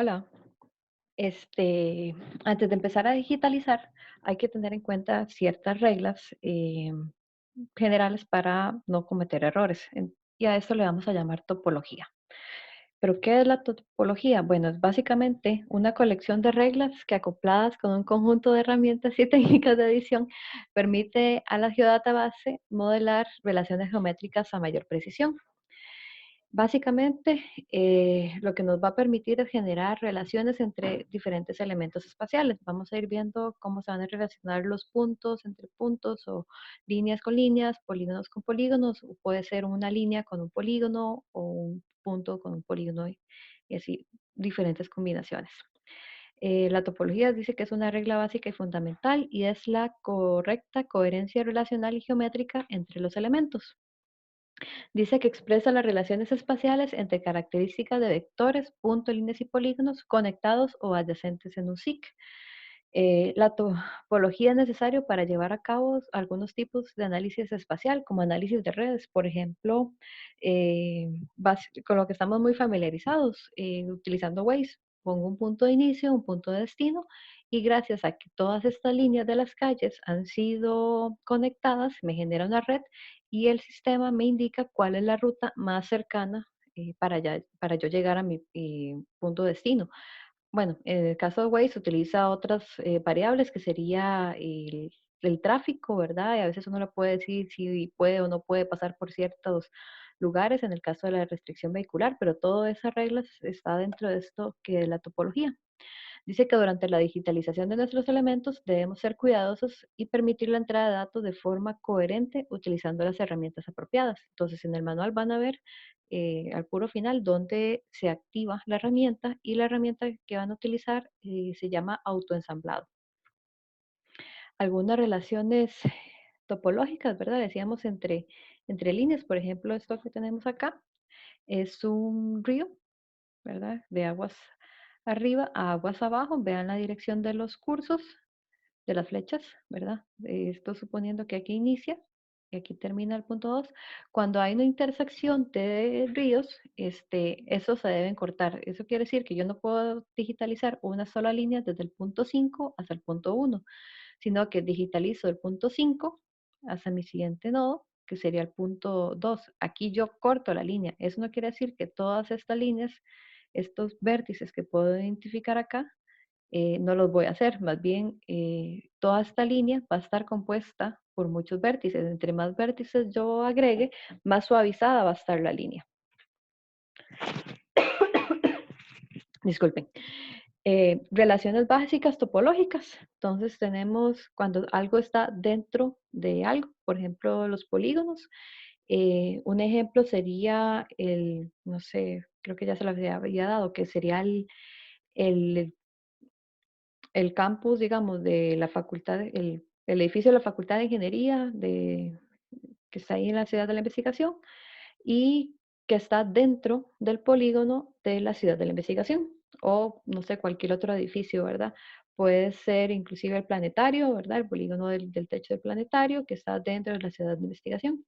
Hola. Este, Antes de empezar a digitalizar, hay que tener en cuenta ciertas reglas generales para no cometer errores. Y a esto le vamos a llamar topología. ¿Pero qué es la topología? Bueno, es básicamente una colección de reglas que acopladas con un conjunto de herramientas y técnicas de edición permite a la geodatabase modelar relaciones geométricas a mayor precisión. Básicamente, lo que nos va a permitir es generar relaciones entre diferentes elementos espaciales. Vamos a ir viendo cómo se van a relacionar los puntos entre puntos o líneas con líneas, polígonos con polígonos, o puede ser una línea con un polígono o un punto con un polígono y así diferentes combinaciones. La topología dice que es una regla básica y fundamental y es la correcta coherencia relacional y geométrica entre los elementos. Dice que expresa las relaciones espaciales entre características de vectores, puntos, líneas y polígonos conectados o adyacentes en un SIC. La topología es necesaria para llevar a cabo algunos tipos de análisis espacial, como análisis de redes, por ejemplo, con lo que estamos muy familiarizados, utilizando Waze. Pongo un punto de inicio, un punto de destino, y gracias a que todas estas líneas de las calles han sido conectadas, me genera una red y el sistema me indica cuál es la ruta más cercana para yo llegar a mi punto de destino. Bueno, en el caso de Waze utiliza otras variables que sería el tráfico, ¿verdad? Y a veces uno le puede decir si puede o no puede pasar por ciertos lugares en el caso de la restricción vehicular, pero todas esas reglas está dentro de esto que es la topología. Dice que durante la digitalización de nuestros elementos debemos ser cuidadosos y permitir la entrada de datos de forma coherente utilizando las herramientas apropiadas. Entonces, en el manual van a ver al puro final dónde se activa la herramienta y la herramienta que van a utilizar se llama autoensamblado. Algunas relaciones topológicas, ¿verdad? Decíamos entre líneas, por ejemplo, esto que tenemos acá es un río, ¿verdad? De aguas arriba a aguas abajo. Vean la dirección de los cursos, de las flechas, ¿verdad? Esto suponiendo que aquí inicia y aquí termina el punto 2. Cuando hay una intersección de ríos, esos se deben cortar. Eso quiere decir que yo no puedo digitalizar una sola línea desde el punto 5 hasta el punto 1, sino que digitalizo el punto 5 hasta mi siguiente nodo, que sería el punto 2. Aquí yo corto la línea. Eso no quiere decir que todas estas líneas, estos vértices que puedo identificar acá, no los voy a hacer. Más bien, toda esta línea va a estar compuesta por muchos vértices. Entre más vértices yo agregue, más suavizada va a estar la línea. Disculpen. Relaciones básicas topológicas. Entonces tenemos cuando algo está dentro de algo, por ejemplo, los polígonos. Un ejemplo sería no sé, creo que ya se lo había dado, que sería el, el campus, digamos, de la facultad, el edificio de la Facultad de Ingeniería que está ahí en la Ciudad de la Investigación y que está dentro del polígono de la Ciudad de la Investigación o no sé, cualquier otro edificio, ¿verdad? Puede ser inclusive el planetario, ¿verdad? El polígono del techo del planetario que está dentro de la Ciudad de Investigación.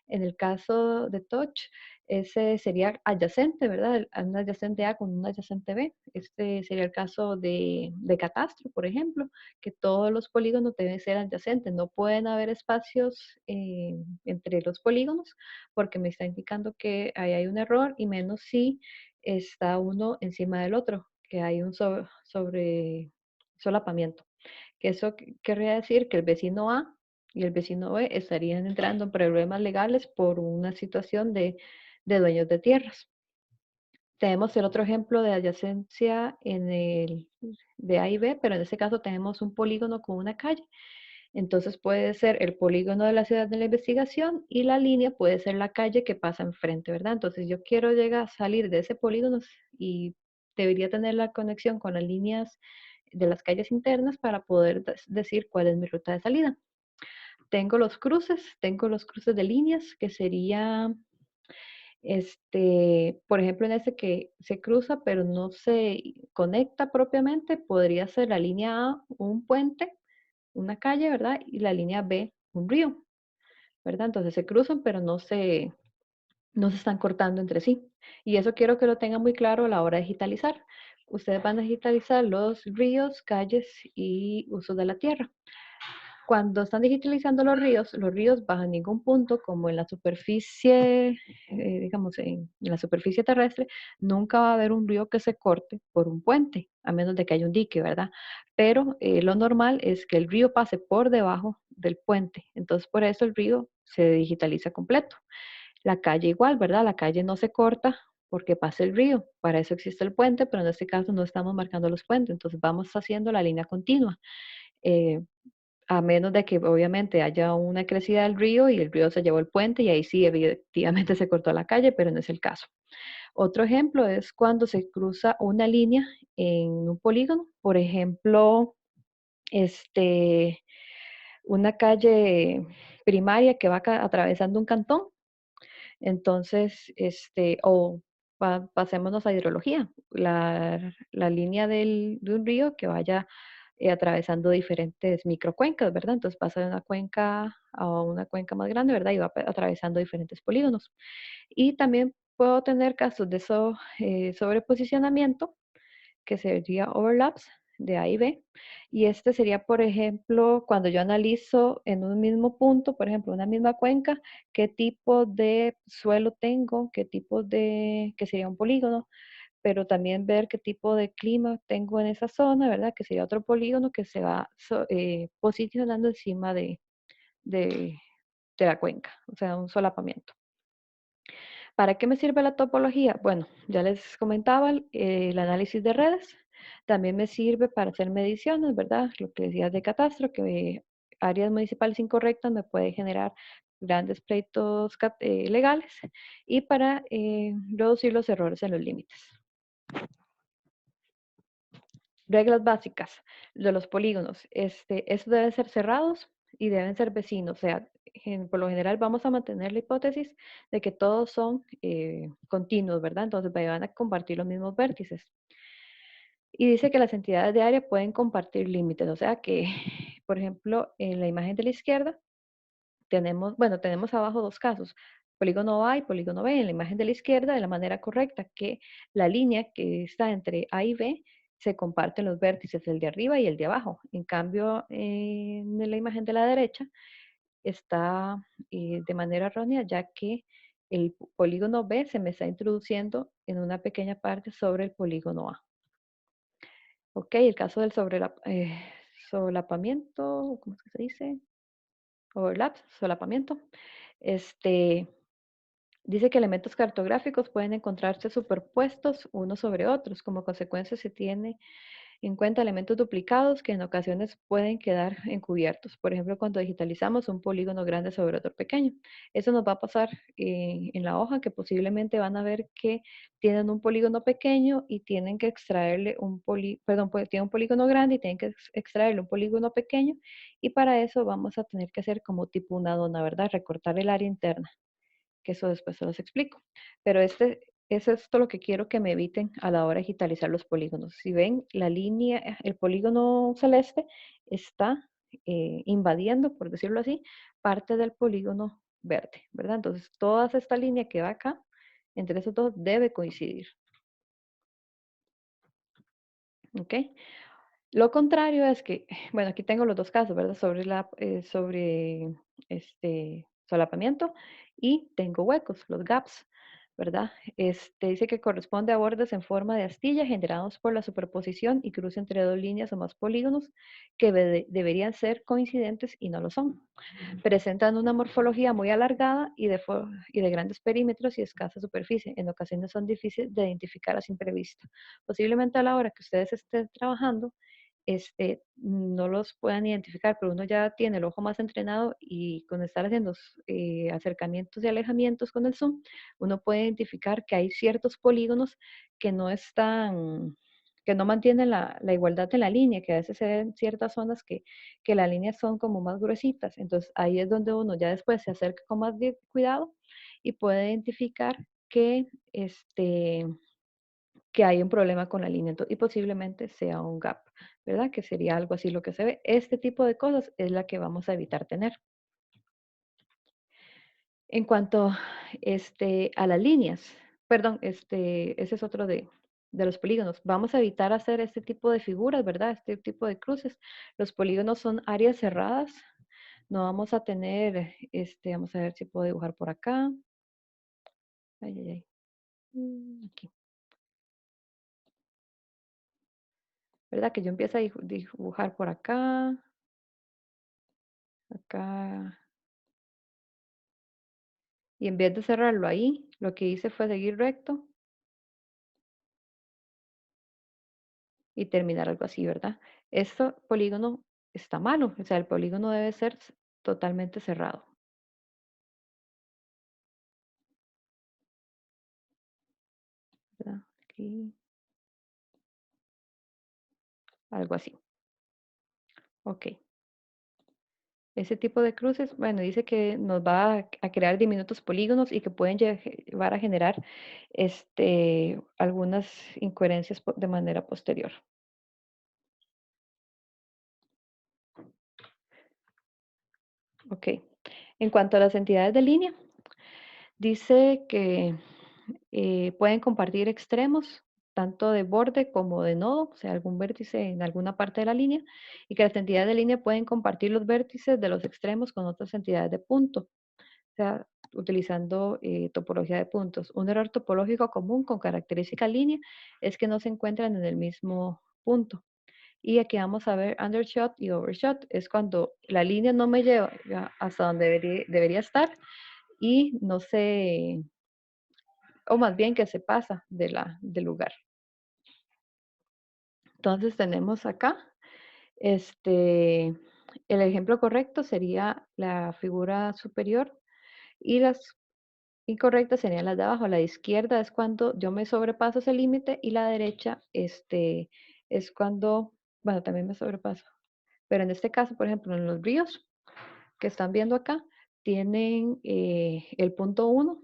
En el caso de Touch, ese sería adyacente, ¿verdad? Un adyacente A con un adyacente B. Este sería el caso de catastro, por ejemplo, que todos los polígonos deben ser adyacentes. No pueden haber espacios entre los polígonos porque me está indicando que ahí hay un error y menos si está uno encima del otro, que hay un sobre solapamiento. Que eso querría decir que el vecino A y el vecino B estarían entrando en problemas legales por una situación de dueños de tierras. Tenemos el otro ejemplo de adyacencia de A y B, pero en este caso tenemos un polígono con una calle. Entonces puede ser el polígono de la ciudad de la investigación y la línea puede ser la calle que pasa enfrente, ¿verdad? Entonces yo quiero llegar a salir de ese polígono y debería tener la conexión con las líneas de las calles internas para poder decir cuál es mi ruta de salida. Tengo los cruces de líneas, que sería, por ejemplo, en ese que se cruza, pero no se conecta propiamente, podría ser la línea A, un puente, una calle, ¿verdad? Y la línea B, un río, ¿verdad? Entonces se cruzan, pero no se están cortando entre sí. Y eso quiero que lo tengan muy claro a la hora de digitalizar. ustedes van a digitalizar los ríos, calles y usos de la tierra. Cuando están digitalizando los ríos bajo ningún punto, como en la superficie, digamos, en la superficie terrestre, nunca va a haber un río que se corte por un puente, a menos de que haya un dique, ¿verdad? Pero lo normal es que el río pase por debajo del puente, entonces por eso el río se digitaliza completo. La calle igual, ¿verdad? La calle no se corta porque pasa el río, para eso existe el puente, pero en este caso no estamos marcando los puentes, entonces vamos haciendo la línea continua. Eh, a menos de que obviamente haya una crecida del río y el río se llevó el puente y ahí sí efectivamente se cortó la calle, pero no es el caso. Otro ejemplo es cuando se cruza una línea en un polígono, por ejemplo, este, una calle primaria que va atravesando un cantón. Entonces, o pasémonos a hidrología, la línea de un río que vaya atravesando diferentes microcuencas, ¿verdad? Entonces pasa de una cuenca a una cuenca más grande, ¿verdad? Y va atravesando diferentes polígonos. Y también puedo tener casos de sobreposicionamiento, que sería overlaps de A y B. Y este sería, por ejemplo, cuando yo analizo en un mismo punto, por ejemplo, una misma cuenca, qué tipo de suelo tengo, que sería un polígono, pero también ver qué tipo de clima tengo en esa zona, ¿verdad? Que sería otro polígono que se va posicionando encima de, de la cuenca, o sea, un solapamiento. ¿Para qué me sirve la topología? Bueno, ya les comentaba el análisis de redes. También me sirve para hacer mediciones, ¿verdad? Lo que decías de catastro, que áreas municipales incorrectas me puede generar grandes pleitos legales y para reducir los errores en los límites. Reglas básicas de los polígonos. Estos deben ser cerrados y deben ser vecinos. O sea, por lo general vamos a mantener la hipótesis de que todos son continuos, ¿verdad? Entonces van a compartir los mismos vértices. Y dice que las entidades de área pueden compartir límites. O sea que, por ejemplo, en la imagen de la izquierda tenemos abajo dos casos, polígono A y polígono B. En la imagen de la izquierda, de la manera correcta, que la línea que está entre A y B se comparten los vértices, el de arriba y el de abajo. En cambio, en la imagen de la derecha está de manera errónea, ya que el polígono B se me está introduciendo en una pequeña parte sobre el polígono A. Ok, el caso del solapamiento, ¿cómo es que se dice? Overlap, solapamiento. Este, Dice que elementos cartográficos pueden encontrarse superpuestos unos sobre otros. Como consecuencia, se tiene en cuenta elementos duplicados que en ocasiones pueden quedar encubiertos. Por ejemplo, cuando digitalizamos un polígono grande sobre otro pequeño. Eso nos va a pasar en la hoja, que posiblemente van a ver que tienen un polígono pequeño y tienen que extraerle tienen un polígono grande y tienen que extraerle un polígono pequeño. Y para eso vamos a tener que hacer como tipo una dona, ¿verdad? Recortar el área interna, que eso después se los explico. Pero es esto lo que quiero que me eviten a la hora de digitalizar los polígonos. Si ven, la línea, el polígono celeste está invadiendo, por decirlo así, parte del polígono verde, ¿verdad? Entonces, toda esta línea que va acá, entre esos dos, debe coincidir. ¿Ok? Lo contrario es que, bueno, aquí tengo los dos casos, ¿verdad? Sobre solapamiento y tengo huecos, los gaps, ¿verdad? Dice que corresponde a bordes en forma de astilla generados por la superposición y cruce entre dos líneas o más polígonos que deberían ser coincidentes y no lo son. Presentan una morfología muy alargada y de grandes perímetros y escasa superficie. En ocasiones son difíciles de identificar a simple vista. Posiblemente a la hora que ustedes estén trabajando, no los puedan identificar, pero uno ya tiene el ojo más entrenado y con estar haciendo acercamientos y alejamientos con el zoom, uno puede identificar que hay ciertos polígonos que no están, que no mantienen la igualdad de la línea, que a veces se ven ciertas zonas que las líneas son como más gruesitas. Entonces ahí es donde uno ya después se acerca con más cuidado y puede identificar que, que hay un problema con la línea y posiblemente sea un gap, ¿verdad? Que sería algo así lo que se ve. Este tipo de cosas es la que vamos a evitar tener. En cuanto a las líneas, perdón, ese es otro de los polígonos. Vamos a evitar hacer este tipo de figuras, ¿verdad? Este tipo de cruces. Los polígonos son áreas cerradas. No vamos a tener, vamos a ver si puedo dibujar por acá. Ay, ay, ay. Aquí. ¿Verdad? Que yo empiezo a dibujar por acá, acá. Y en vez de cerrarlo ahí, lo que hice fue seguir recto y terminar algo así, ¿verdad? Este polígono está malo, o sea, el polígono debe ser totalmente cerrado, ¿verdad? Aquí, algo así. Ok. Ese tipo de cruces, bueno, dice que nos va a crear diminutos polígonos y que pueden llevar a generar algunas incoherencias de manera posterior. Ok. En cuanto a las entidades de línea, dice que pueden compartir extremos, tanto de borde como de nodo, o sea, algún vértice en alguna parte de la línea, y que las entidades de línea pueden compartir los vértices de los extremos con otras entidades de punto, o sea, utilizando topología de puntos. Un error topológico común con característica línea es que no se encuentran en el mismo punto. Y aquí vamos a ver undershot y overshot. Es cuando la línea no me lleva hasta donde debería estar y no se, o más bien que se pasa del lugar. Entonces tenemos acá, el ejemplo correcto sería la figura superior y las incorrectas serían las de abajo. La de izquierda es cuando yo me sobrepaso ese límite y la derecha, es cuando, bueno, también me sobrepaso. Pero en este caso, por ejemplo, en los ríos que están viendo acá, tienen el punto 1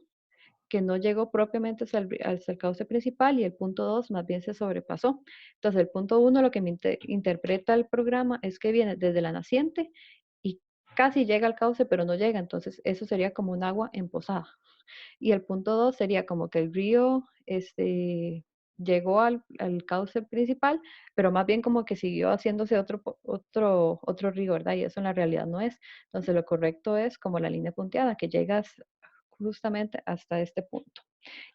que no llegó propiamente hasta el cauce principal y el punto 2 más bien se sobrepasó. Entonces, el punto 1 lo que me interpreta el programa es que viene desde la naciente y casi llega al cauce, pero no llega. Entonces, eso sería como un agua emposada. Y el punto 2 sería como que el río llegó al cauce principal, pero más bien como que siguió haciéndose otro río, ¿verdad? Y eso en la realidad no es. Entonces, lo correcto es como la línea punteada, que llegas justamente hasta este punto.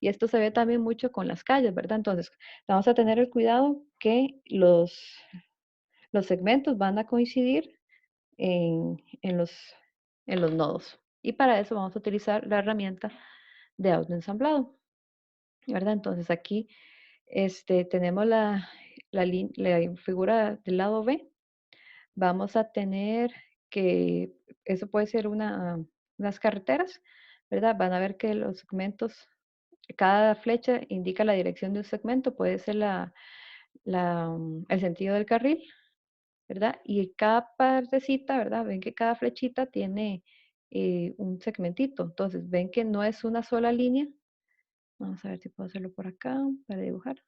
Y esto se ve también mucho con las calles, ¿verdad? Entonces, vamos a tener el cuidado que los segmentos van a coincidir en los nodos. Y para eso vamos a utilizar la herramienta de autoensamblado, ¿verdad? Entonces aquí tenemos la figura del lado B. Vamos a tener que, eso puede ser unas carreteras, ¿verdad? Van a ver que los segmentos, cada flecha indica la dirección de un segmento, puede ser el sentido del carril, ¿verdad? Y cada partecita, ¿verdad? Ven que cada flechita tiene un segmentito. Entonces, ven que no es una sola línea. Vamos a ver si puedo hacerlo por acá para dibujar.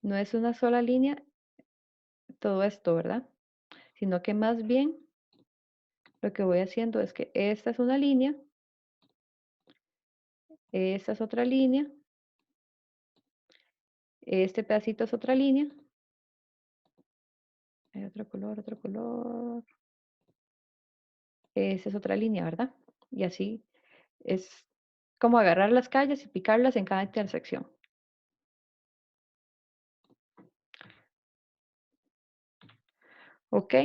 No es una sola línea todo esto, ¿verdad? Sino que más bien lo que voy haciendo es que esta es una línea, esta es otra línea, este pedacito es otra línea. Hay otro color. Esa es otra línea, ¿verdad? Y así es como agarrar las calles y picarlas en cada intersección. ¿Ok?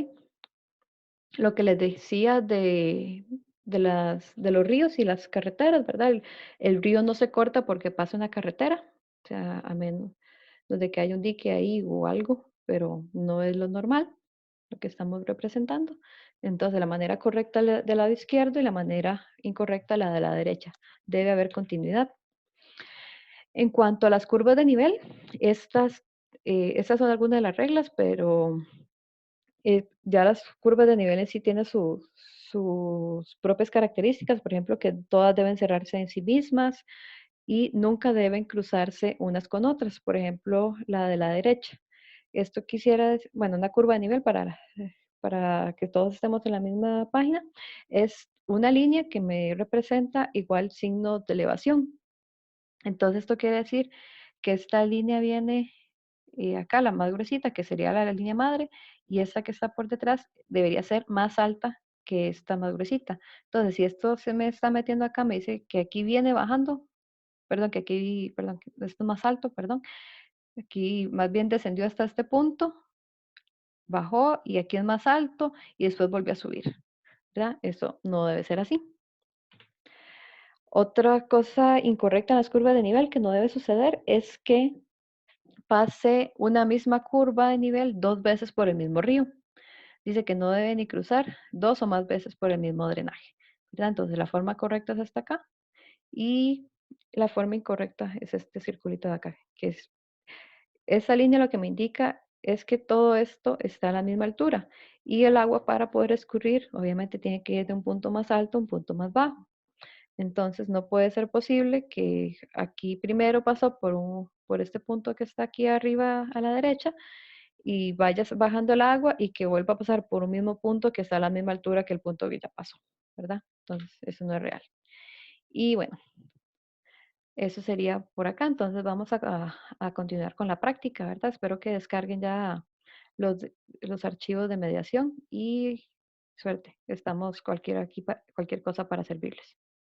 Lo que les decía de los ríos y las carreteras, ¿verdad? El río no se corta porque pasa una carretera, o sea, a menos de que haya un dique ahí o algo, pero no es lo normal, lo que estamos representando. Entonces, la manera correcta del lado izquierdo y la manera incorrecta la de la derecha. Debe haber continuidad. En cuanto a las curvas de nivel, estas son algunas de las reglas, pero ya las curvas de nivel en sí tienen sus propias características, por ejemplo, que todas deben cerrarse en sí mismas y nunca deben cruzarse unas con otras, por ejemplo, la de la derecha. Esto quisiera, bueno, una curva de nivel para que todos estemos en la misma página, es una línea que me representa igual signo de elevación. Entonces, esto quiere decir que esta línea viene acá, la más gruesita, que sería la línea madre, y esta que está por detrás debería ser más alta que esta más gruesita. Entonces, si esto se me está metiendo acá, me dice que aquí viene bajando, perdón, que aquí, perdón, que esto es más alto, perdón, aquí más bien descendió hasta este punto, bajó y aquí es más alto y después volvió a subir, ¿verdad? Eso no debe ser así. Otra cosa incorrecta en las curvas de nivel que no debe suceder es que pase una misma curva de nivel 2 veces por el mismo río. Dice que no debe ni cruzar 2 o más veces por el mismo drenaje, ¿verdad? Entonces, la forma correcta es hasta acá y la forma incorrecta es este circulito de acá, que es esa línea lo que me indica es que todo esto está a la misma altura y el agua para poder escurrir obviamente tiene que ir de un punto más alto a un punto más bajo. Entonces no puede ser posible que aquí primero pasó por este punto que está aquí arriba a la derecha y vayas bajando el agua y que vuelva a pasar por un mismo punto que está a la misma altura que el punto que ya pasó, ¿verdad? Entonces eso no es real. Y bueno, eso sería por acá. Entonces vamos a continuar con la práctica, ¿verdad? Espero que descarguen ya los, los archivos de mediación y suerte. Estamos cualquier cosa para servirles.